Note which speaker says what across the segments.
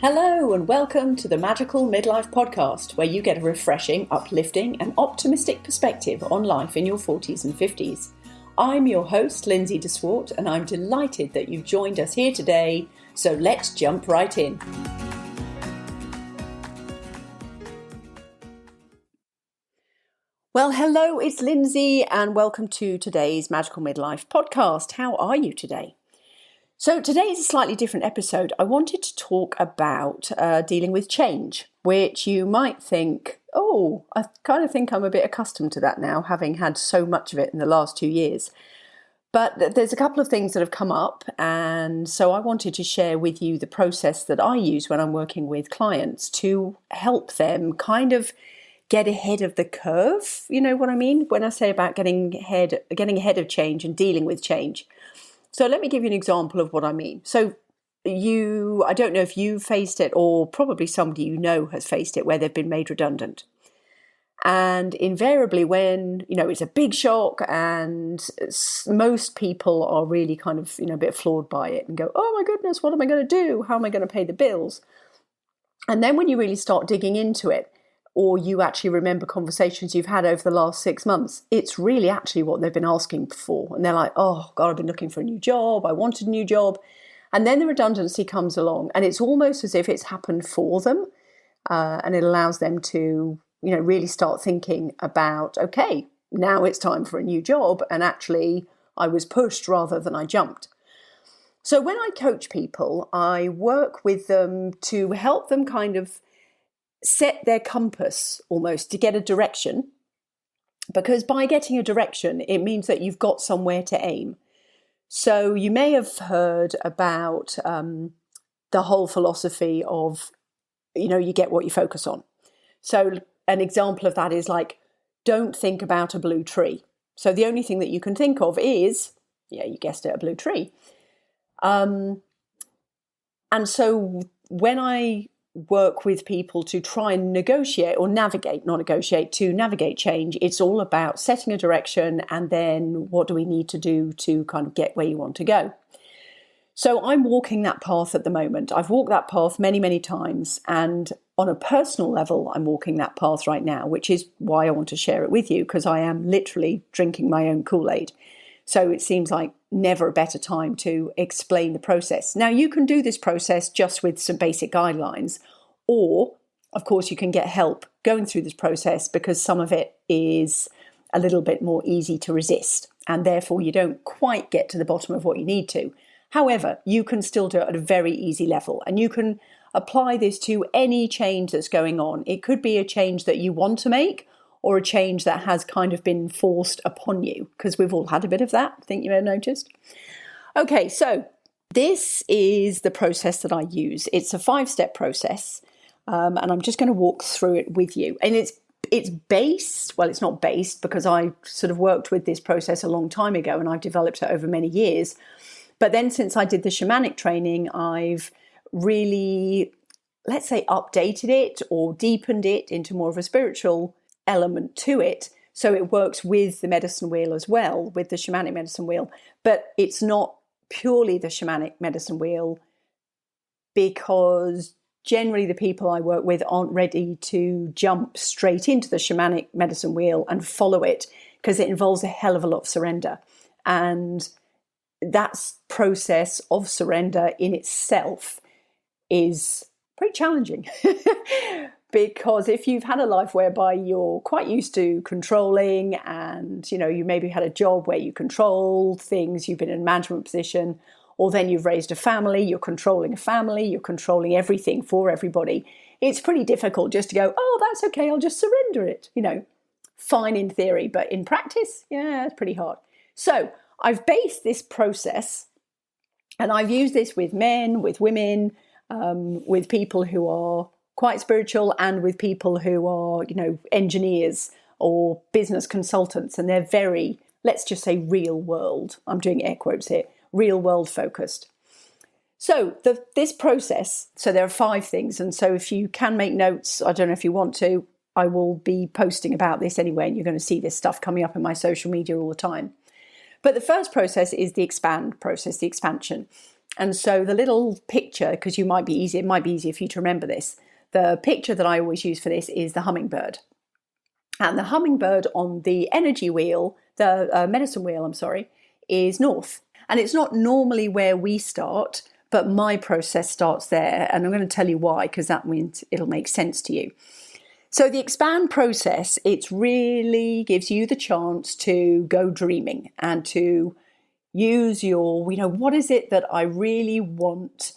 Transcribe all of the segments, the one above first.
Speaker 1: Hello and welcome to the Magical Midlife Podcast, where you get a refreshing, uplifting and optimistic perspective on life in your 40s and 50s. I'm your host, Lindsay de Swart, and I'm delighted that you've joined us here today, so let's jump right in. Well, hello, it's Lindsay and welcome to today's Magical Midlife Podcast. How are you today? So today is a slightly different episode. I wanted to talk about dealing with change, which you might think, oh, I kind of think I'm a bit accustomed to that now, having had so much of it in the last 2 years. But there's a couple of things that have come up, and so I wanted to share with you the process that I use when I'm working with clients to help them kind of get ahead of the curve. You know what I mean? When I say about getting ahead of change and dealing with change. So let me give you an example of what I mean. So I don't know if you've faced it, or probably somebody you know has faced it, where they've been made redundant. And invariably when, it's a big shock, and most people are really kind of, a bit flawed by it and go, oh my goodness, what am I going to do? How am I going to pay the bills? And then when you really start digging into it, or you actually remember conversations you've had over the last 6 months, it's really actually what they've been asking for. And they're like, oh God, I've been looking for a new job. I wanted a new job. And then the redundancy comes along, and it's almost as if it's happened for them. And it allows them to, really start thinking about, okay, now it's time for a new job. And actually I was pushed rather than I jumped. So when I coach people, I work with them to help them kind of set their compass almost to get a direction, because by getting a direction, it means that you've got somewhere to aim. So you may have heard about the whole philosophy of, you get what you focus on. So an example of that is like, don't think about a blue tree. So the only thing that you can think of is, you guessed it, a blue tree. And so when I work with people to try and negotiate or navigate, not negotiate, to navigate change, it's all about setting a direction and then what do we need to do to kind of get where you want to go. So I'm walking that path at the moment. I've walked that path many, many times, and on a personal level, I'm walking that path right now, which is why I want to share it with you, because I am literally drinking my own Kool-Aid. So it seems like never a better time to explain the process. Now, you can do this process just with some basic guidelines, or, of course, you can get help going through this process, because some of it is a little bit more easy to resist, and therefore you don't quite get to the bottom of what you need to. However, you can still do it at a very easy level, and you can apply this to any change that's going on. It could be a change that you want to make, or a change that has kind of been forced upon you, because we've all had a bit of that, I think you may have noticed. Okay, so this is the process that I use. It's a 5-step process, and I'm just going to walk through it with you. And it's based, well, it's not based, because I sort of worked with this process a long time ago, and I've developed it over many years. But then since I did the shamanic training, I've really, let's say, updated it or deepened it into more of a spiritual element to it, so it works with the medicine wheel as well, with the shamanic medicine wheel, but it's not purely the shamanic medicine wheel, because generally the people I work with aren't ready to jump straight into the shamanic medicine wheel and follow it, because it involves a hell of a lot of surrender, and that process of surrender in itself is pretty challenging. Because if you've had a life whereby you're quite used to controlling, and, you maybe had a job where you control things, you've been in a management position, or then you've raised a family, you're controlling a family, you're controlling everything for everybody, it's pretty difficult just to go, oh, that's okay, I'll just surrender it. Fine in theory, but in practice, it's pretty hard. So I've based this process, and I've used this with men, with women, with people who are quite spiritual, and with people who are, engineers or business consultants, and they're very, let's just say, real world. I'm doing air quotes here, real world focused. So this process, so there are 5 things. And so if you can make notes, I don't know if you want to, I will be posting about this anyway, and you're going to see this stuff coming up in my social media all the time. But the first process is the expand process, the expansion. And so the little picture, because it might be easier for you to remember this. The picture that I always use for this is the hummingbird. And the hummingbird on the energy wheel, the medicine wheel, is north. And it's not normally where we start, but my process starts there. And I'm going to tell you why, because that means it'll make sense to you. So the expand process, it really gives you the chance to go dreaming and to use your, what is it that I really want?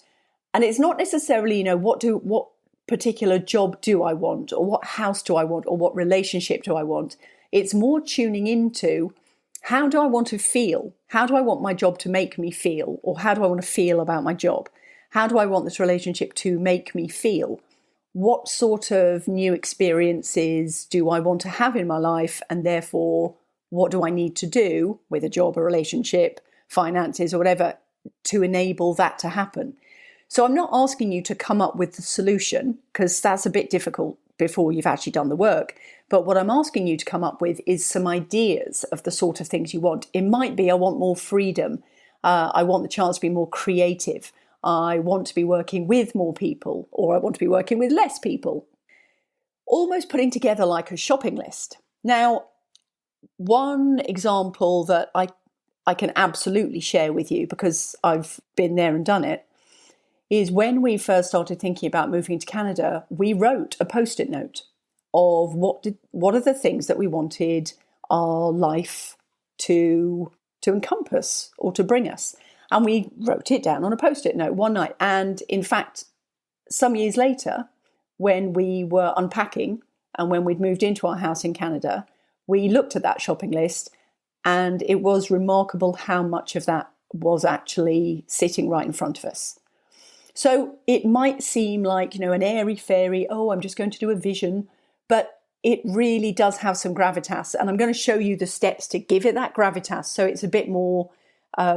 Speaker 1: And it's not necessarily, what particular job do I want, or what house do I want, or what relationship do I want? It's more tuning into, how do I want to feel? How do I want my job to make me feel? Or how do I want to feel about my job? How do I want this relationship to make me feel? What sort of new experiences do I want to have in my life? And therefore, what do I need to do with a job, a relationship, finances, or whatever, to enable that to happen? So I'm not asking you to come up with the solution, because that's a bit difficult before you've actually done the work. But what I'm asking you to come up with is some ideas of the sort of things you want. It might be, I want more freedom. I want the chance to be more creative. I want to be working with more people, or I want to be working with less people. Almost putting together like a shopping list. Now, one example that I can absolutely share with you, because I've been there and done it, is when we first started thinking about moving to Canada, we wrote a post-it note of what are the things that we wanted our life to encompass or to bring us. And we wrote it down on a post-it note one night. And in fact, some years later, when we were unpacking and when we'd moved into our house in Canada, we looked at that shopping list, and it was remarkable how much of that was actually sitting right in front of us. So it might seem like, an airy-fairy, I'm just going to do a vision, but it really does have some gravitas. And I'm going to show you the steps to give it that gravitas, so it's a bit more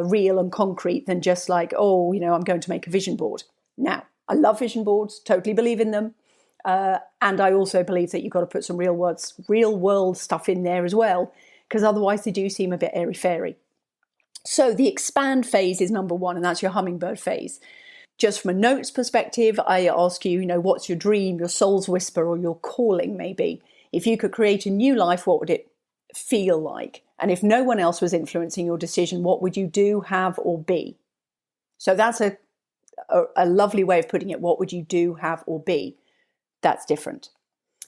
Speaker 1: real and concrete than just like, I'm going to make a vision board. Now, I love vision boards, totally believe in them. And I also believe that you've got to put some real world stuff in there as well, because otherwise they do seem a bit airy-fairy. So the expand phase is number one, and that's your hummingbird phase. Just from a notes perspective, I ask you, what's your dream, your soul's whisper, or your calling maybe? If you could create a new life, what would it feel like? And if no one else was influencing your decision, what would you do, have, or be? So that's a lovely way of putting it. What would you do, have, or be? That's different.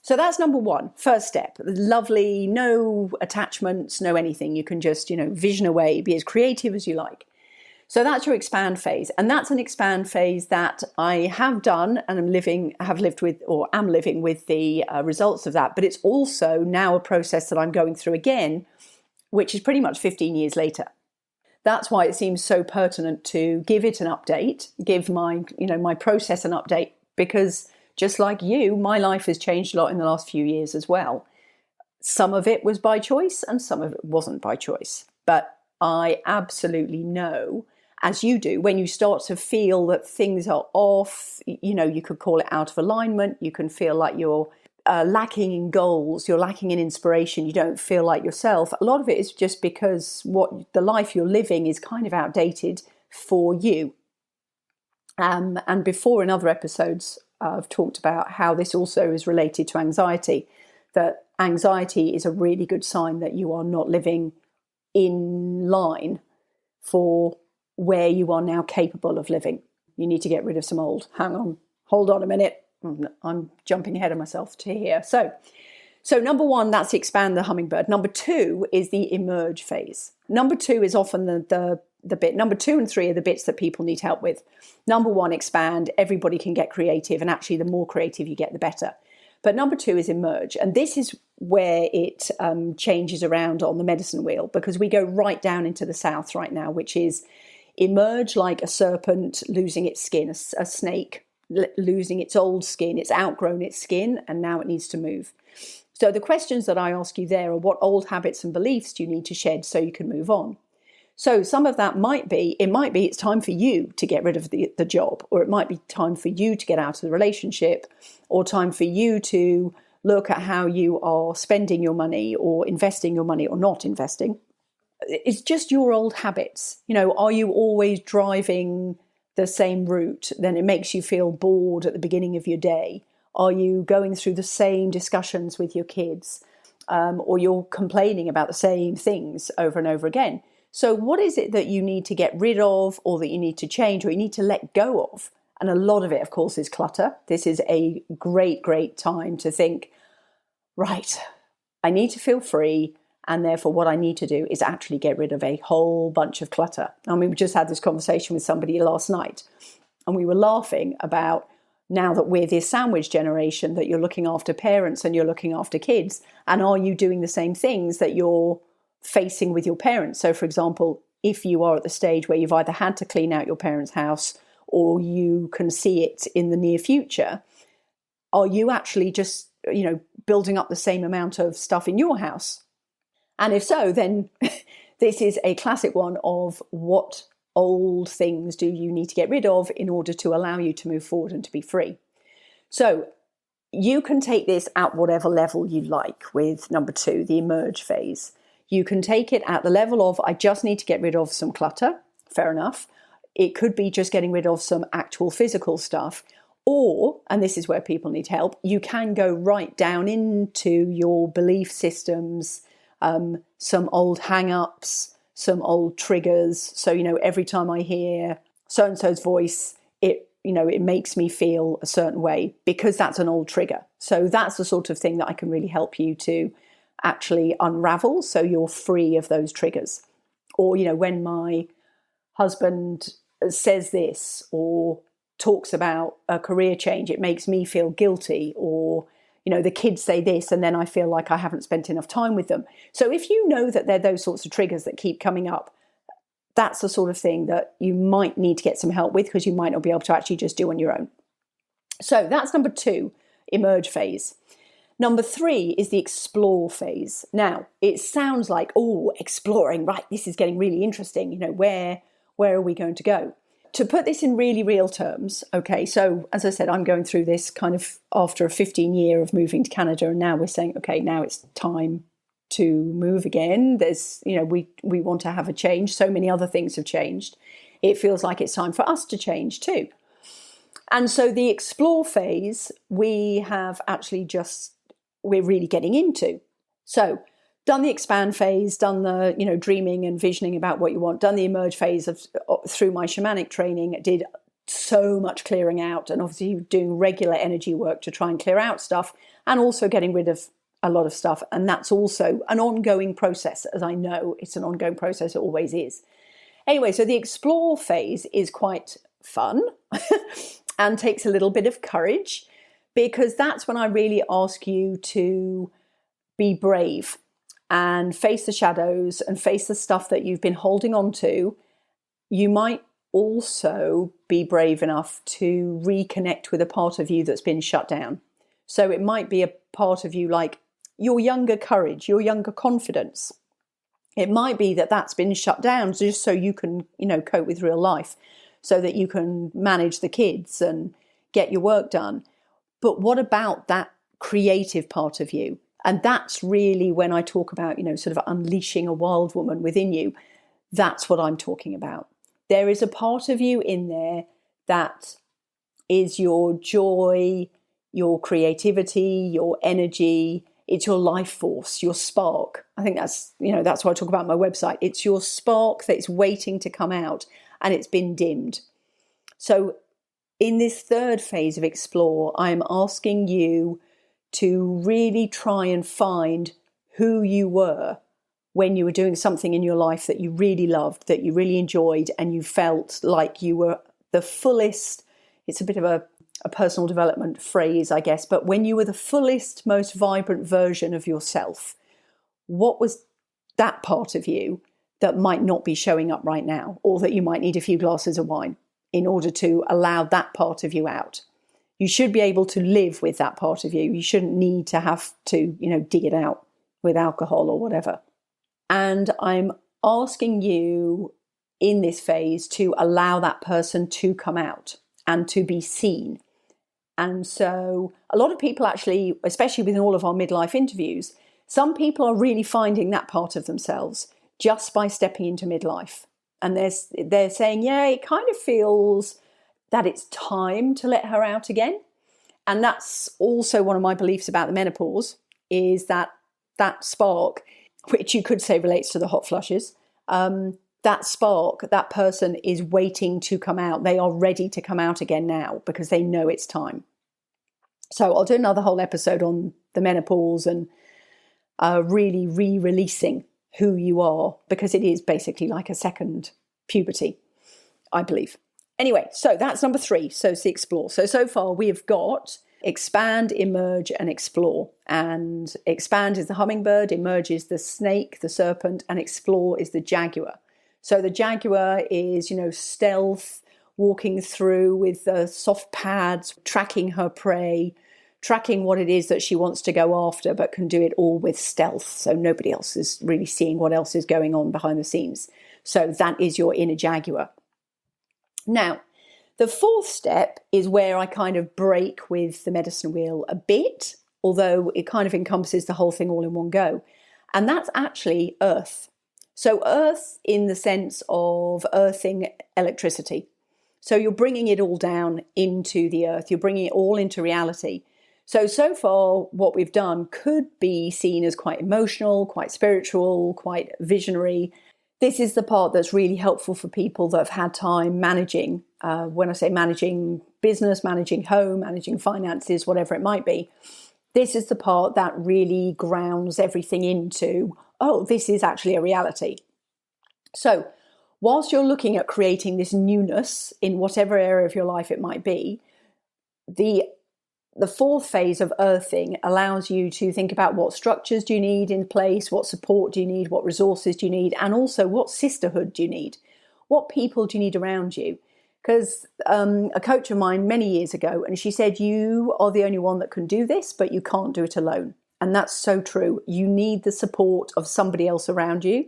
Speaker 1: So that's number one, first step. Lovely, no attachments, no anything. You can just, vision away, be as creative as you like. So that's your expand phase. And that's an expand phase that I have done and am living with the results of that. But it's also now a process that I'm going through again, which is pretty much 15 years later. That's why it seems so pertinent to give it an update, give my process an update, because just like you, my life has changed a lot in the last few years as well. Some of it was by choice and some of it wasn't by choice. But I absolutely know, as you do, when you start to feel that things are off, you could call it out of alignment, you can feel like you're lacking in goals, you're lacking in inspiration, you don't feel like yourself. A lot of it is just because the life you're living is kind of outdated for you. And before in other episodes, I've talked about how this also is related to anxiety, that anxiety is a really good sign that you are not living in line for where you are now capable of living. You need to get rid of some old. Hold on a minute. I'm jumping ahead of myself to here. So number one, that's expand the hummingbird. Number two is the emerge phase. Number two is often the bit. Number 2 and 3 are the bits that people need help with. Number 1, expand. Everybody can get creative, and actually the more creative you get, the better. But number 2 is emerge. And this is where it changes around on the medicine wheel, because we go right down into the south right now, which is emerge like a serpent losing its skin, a snake losing its old skin. It's outgrown its skin and now it needs to move. So the questions that I ask you there are, what old habits and beliefs do you need to shed so you can move on? So some of that might be it's time for you to get rid of the job, or it might be time for you to get out of the relationship, or time for you to look at how you are spending your money or investing your money or not investing. It's just your old habits. Are you always driving the same route, then it makes you feel bored at the beginning of your day? Are you going through the same discussions with your kids? Or you're complaining about the same things over and over again? So what is it that you need to get rid of, or that you need to change, or you need to let go of? And a lot of it, of course, is clutter. This is a great time to think, right, I need to feel free. And therefore, what I need to do is actually get rid of a whole bunch of clutter. I mean, we just had this conversation with somebody last night, and we were laughing about, now that we're this sandwich generation, that you're looking after parents and you're looking after kids. And are you doing the same things that you're facing with your parents? So, for example, if you are at the stage where you've either had to clean out your parents' house or you can see it in the near future, are you actually just, building up the same amount of stuff in your house? And if so, then this is a classic one of what old things do you need to get rid of in order to allow you to move forward and to be free. So you can take this at whatever level you like with number 2, the emerge phase. You can take it at the level of, I just need to get rid of some clutter. Fair enough. It could be just getting rid of some actual physical stuff. Or, and this is where people need help, you can go right down into your belief systems, some old hang-ups, some old triggers. So, every time I hear so-and-so's voice, it makes me feel a certain way, because that's an old trigger. So that's the sort of thing that I can really help you to actually unravel, so you're free of those triggers. Or, when my husband says this or talks about a career change, it makes me feel guilty. Or, the kids say this and then I feel like I haven't spent enough time with them. So if you know that there are those sorts of triggers that keep coming up, that's the sort of thing that you might need to get some help with, because you might not be able to actually just do on your own. So that's number 2, emerge phase. Number 3 is the explore phase. Now, it sounds like, exploring, right, this is getting really interesting. Where are we going to go? To put this in really real terms, okay, so as I said, I'm going through this kind of after a 15-year of moving to Canada, and now we're saying, okay, now it's time to move again. There's, we want to have a change. So many other things have changed. It feels like it's time for us to change too. And so the explore phase, we're really getting into. So done the expand phase, done the, dreaming and visioning about what you want, done the emerge phase through my shamanic training, did so much clearing out, and obviously doing regular energy work to try and clear out stuff, and also getting rid of a lot of stuff. And that's also an ongoing process, as I know it's an ongoing process, it always is. Anyway, so the explore phase is quite fun and takes a little bit of courage, because that's when I really ask you to be brave and face the shadows and face the stuff that you've been holding on to. You might also be brave enough to reconnect with a part of you that's been shut down. So it might be a part of you like your younger courage, your younger confidence. It might be that that's been shut down just so you can, cope with real life, so that you can manage the kids and get your work done. But what about that creative part of you? And that's really when I talk about, sort of unleashing a wild woman within you. That's what I'm talking about. There is a part of you in there that is your joy, your creativity, your energy. It's your life force, your spark. I think that's what I talk about on my website. It's your spark that's waiting to come out, and it's been dimmed. So in this 3rd phase of explore, I'm asking you to really try and find who you were when you were doing something in your life that you really loved, that you really enjoyed, and you felt like you were the fullest. It's a bit of a personal development phrase, I guess, but when you were the fullest, most vibrant version of yourself, what was that part of you that might not be showing up right now, or that you might need a few glasses of wine in order to allow that part of you out? You should be able to live with that part of you. You shouldn't need to have to, dig it out with alcohol or whatever. And I'm asking you in this phase to allow that person to come out and to be seen. And so a lot of people actually, especially within all of our midlife interviews, some people are really finding that part of themselves just by stepping into midlife. And they're saying, yeah, it kind of feels that it's time to let her out again. And that's also one of my beliefs about the menopause, is that spark, which you could say relates to the hot flushes, that spark, that person is waiting to come out. They are ready to come out again now because they know it's time. So I'll do another whole episode on the menopause and really re-releasing who you are, because it is basically like a second puberty, I believe. Anyway, so that's number 3. So it's the explore. So far we have got expand, emerge, and explore. And expand is the hummingbird, emerge is the snake, the serpent, and explore is the jaguar. So the jaguar is, stealth, walking through with the soft pads, tracking her prey, tracking what it is that she wants to go after, but can do it all with stealth. So nobody else is really seeing what else is going on behind the scenes. So that is your inner jaguar. Now, the 4th step is where I kind of break with the medicine wheel a bit, although it kind of encompasses the whole thing all in one go. And that's actually earth. So earth in the sense of earthing electricity. So you're bringing it all down into the earth. You're bringing it all into reality. So far what we've done could be seen as quite emotional, quite spiritual, quite visionary. This is the part that's really helpful for people that have had time managing, when I say managing business, managing home, managing finances, whatever it might be. This is the part that really grounds everything into, oh, this is actually a reality. So whilst you're looking at creating this newness in whatever area of your life it might be, the 4th phase of earthing allows you to think about what structures do you need in place, what support do you need, what resources do you need, and also what sisterhood do you need? What people do you need around you? Because a coach of mine many years ago, and she said, you are the only one that can do this, but you can't do it alone. And that's so true. You need the support of somebody else around you.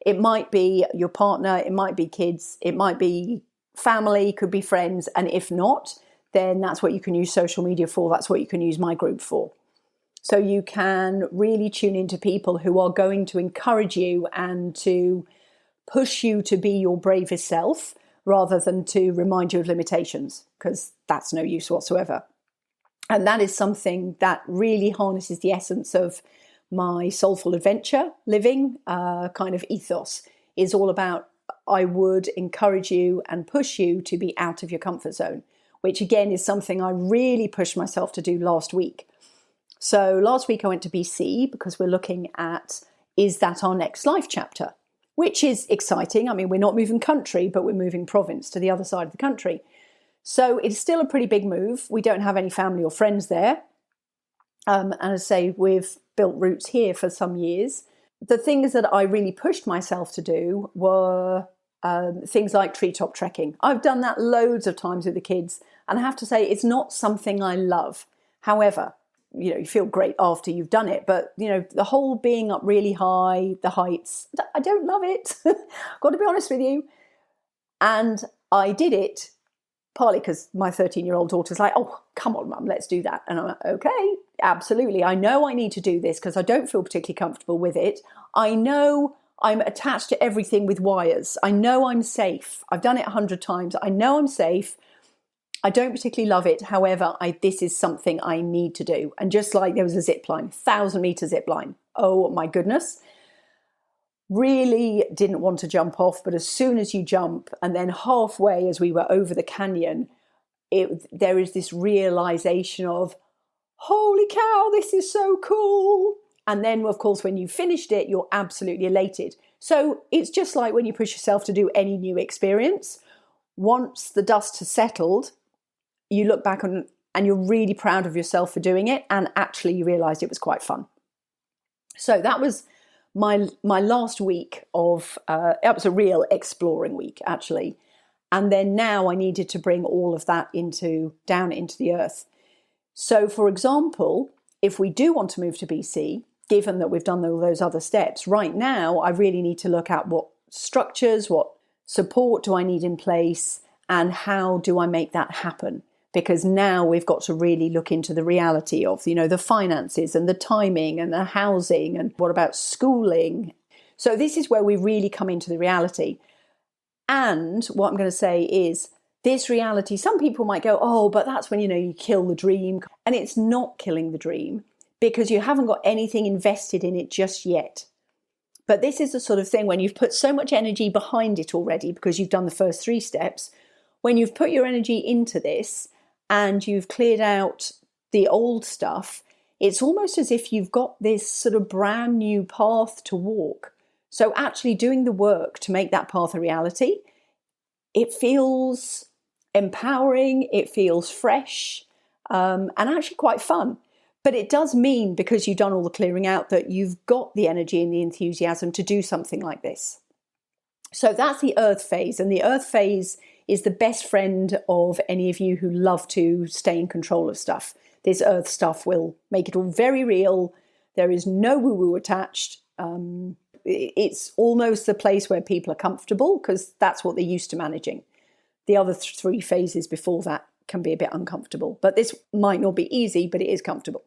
Speaker 1: It might be your partner, it might be kids, it might be family, could be friends. And if not, then that's what you can use social media for. That's what you can use my group for. So you can really tune into people who are going to encourage you and to push you to be your bravest self, rather than to remind you of limitations, because that's no use whatsoever. And that is something that really harnesses the essence of my soulful adventure living kind of ethos. Is all about, I would encourage you and push you to be out of your comfort zone, which again is something I really pushed myself to do last week. So last week I went to BC because we're looking at, is that our next life chapter? Which is exciting. I mean, we're not moving country, but we're moving province to the other side of the country. So it's still a pretty big move. We don't have any family or friends there. And as I say, we've built roots here for some years. The things that I really pushed myself to do were things like treetop trekking. I've done that loads of times with the kids. And I have to say, it's not something I love. However, you feel great after you've done it. But, the whole being up really high, the heights, I don't love it. Got to be honest with you. And I did it partly because my 13-year-old daughter's like, oh, come on, Mum, let's do that. And I'm like, okay, absolutely. I know I need to do this because I don't feel particularly comfortable with it. I know I'm attached to everything with wires. I know I'm safe. I've done it 100 times. I know I'm safe. I don't particularly love it. However, this is something I need to do. And just like there was a zip line, 1,000-meter zip line. Oh my goodness. Really didn't want to jump off, but as soon as you jump, and then halfway as we were over the canyon, there is this realization of, holy cow, this is so cool. And then, of course, when you finished it, you're absolutely elated. So it's just like when you push yourself to do any new experience. Once the dust has settled, you look back and you're really proud of yourself for doing it, and actually you realized it was quite fun. So that was my last week of, it was a real exploring week, actually. And then now I needed to bring all of that down into the earth. So, for example, if we do want to move to BC, given that we've done all those other steps, right now I really need to look at what structures, what support do I need in place, and how do I make that happen? Because now we've got to really look into the reality of, the finances and the timing and the housing, and what about schooling? So this is where we really come into the reality. And what I'm going to say is this reality, some people might go, oh, but that's when, you kill the dream. And it's not killing the dream because you haven't got anything invested in it just yet. But this is the sort of thing when you've put so much energy behind it already because you've done the first 3 steps, when you've put your energy into this and you've cleared out the old stuff, it's almost as if you've got this sort of brand new path to walk. So actually doing the work to make that path a reality, it feels empowering, it feels fresh, and actually quite fun. But it does mean, because you've done all the clearing out, that you've got the energy and the enthusiasm to do something like this. So that's the earth phase. And the earth phase is the best friend of any of you who love to stay in control of stuff. This earth stuff will make it all very real. There is no woo-woo attached. It's almost the place where people are comfortable because that's what they're used to managing. The other 3 phases before that can be a bit uncomfortable. But this might not be easy, but it is comfortable.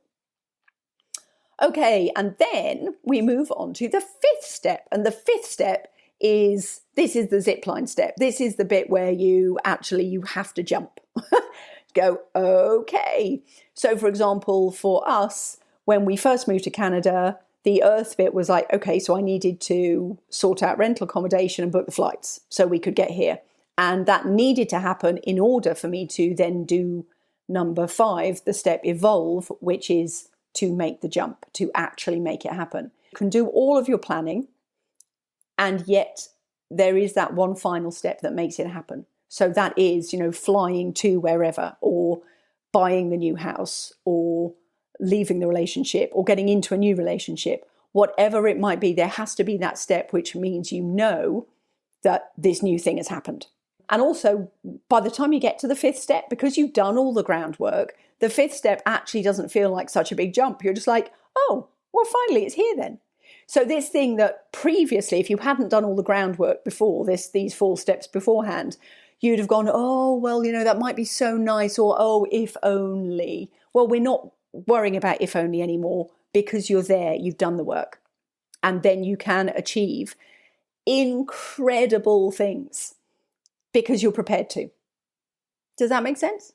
Speaker 1: Okay, and then we move on to the 5th step. And the 5th step is the zipline step. This is the bit where you have to jump. Go, okay. So for example, for us, when we first moved to Canada, the earth bit was like, okay, so I needed to sort out rental accommodation and book the flights so we could get here. And that needed to happen in order for me to then do number 5, the step evolve, which is to make the jump, to actually make it happen. You can do all of your planning, and yet there is that one final step that makes it happen. So that is, flying to wherever, or buying the new house, or leaving the relationship, or getting into a new relationship. Whatever it might be, there has to be that step which means that this new thing has happened. And also, by the time you get to the 5th step, because you've done all the groundwork, the 5th step actually doesn't feel like such a big jump. You're just like, oh, well, finally, it's here then. So this thing that previously, if you hadn't done all the groundwork before, these 4 steps beforehand, you'd have gone, oh, well, that might be so nice, or, oh, if only. Well, we're not worrying about if only anymore because you're there, you've done the work. And then you can achieve incredible things because you're prepared to. Does that make sense?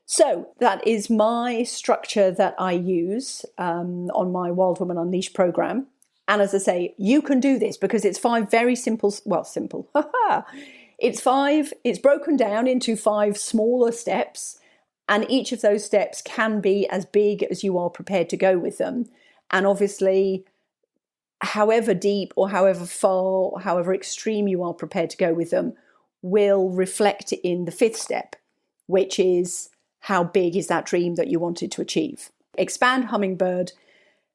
Speaker 1: So that is my structure that I use on my Wild Woman Unleashed program. And as I say, you can do this because it's 5 very simple. It's broken down into 5 smaller steps. And each of those steps can be as big as you are prepared to go with them. And obviously, however deep or however far or however extreme you are prepared to go with them will reflect in the 5th step, which is how big is that dream that you wanted to achieve. Expand hummingbird.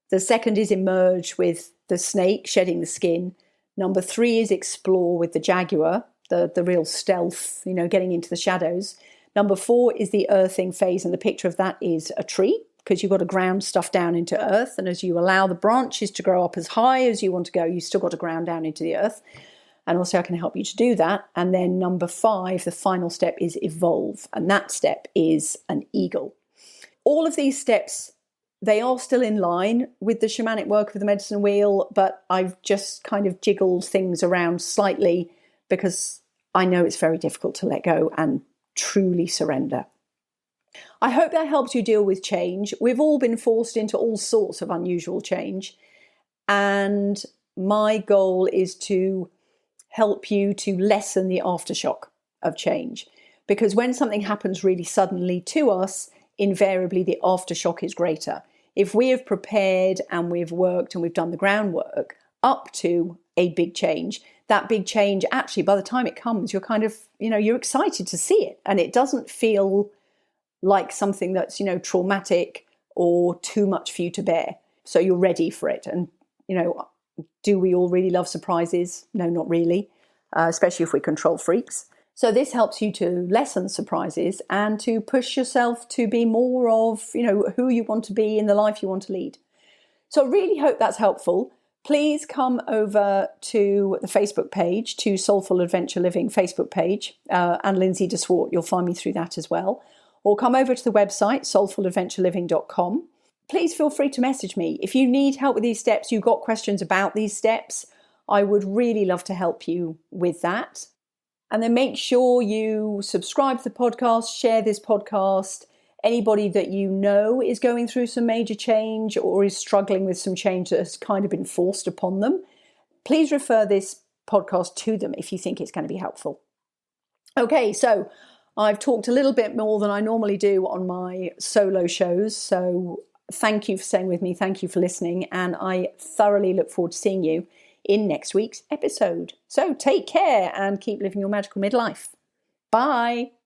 Speaker 1: The 2nd is emerge with the snake, shedding the skin. Number 3 is explore with the jaguar, the real stealth, getting into the shadows. Number 4 is the earthing phase, and the picture of that is a tree, because you've got to ground stuff down into earth. And as you allow the branches to grow up as high as you want to go, you've still got to ground down into the earth. And also I can help you to do that. And then number 5, the final step is evolve. And that step is an eagle. All of these steps, they are still in line with the shamanic work of the medicine wheel, but I've just kind of jiggled things around slightly because I know it's very difficult to let go and truly surrender. I hope that helps you deal with change. We've all been forced into all sorts of unusual change. And my goal is to help you to lessen the aftershock of change. Because when something happens really suddenly to us, invariably the aftershock is greater. If we have prepared and we've worked and we've done the groundwork up to a big change, that big change, actually, by the time it comes, you're kind of, you're excited to see it. And it doesn't feel like something that's, traumatic or too much for you to bear. So you're ready for it. And, do we all really love surprises? No, not really, especially if we're control freaks. So this helps you to lessen surprises and to push yourself to be more of, who you want to be in the life you want to lead. So I really hope that's helpful. Please come over to the Facebook page, to Soulful Adventure Living Facebook page, and Lindsay de Swart. You'll find me through that as well. Or come over to the website, soulfuladventureliving.com. Please feel free to message me. If you need help with these steps, you've got questions about these steps, I would really love to help you with that. And then make sure you subscribe to the podcast, share this podcast. Anybody that you know is going through some major change or is struggling with some change that has kind of been forced upon them, please refer this podcast to them if you think it's going to be helpful. Okay, so I've talked a little bit more than I normally do on my solo shows. So thank you for staying with me. Thank you for listening. And I thoroughly look forward to seeing you in next week's episode. So take care and keep living your magical midlife. Bye.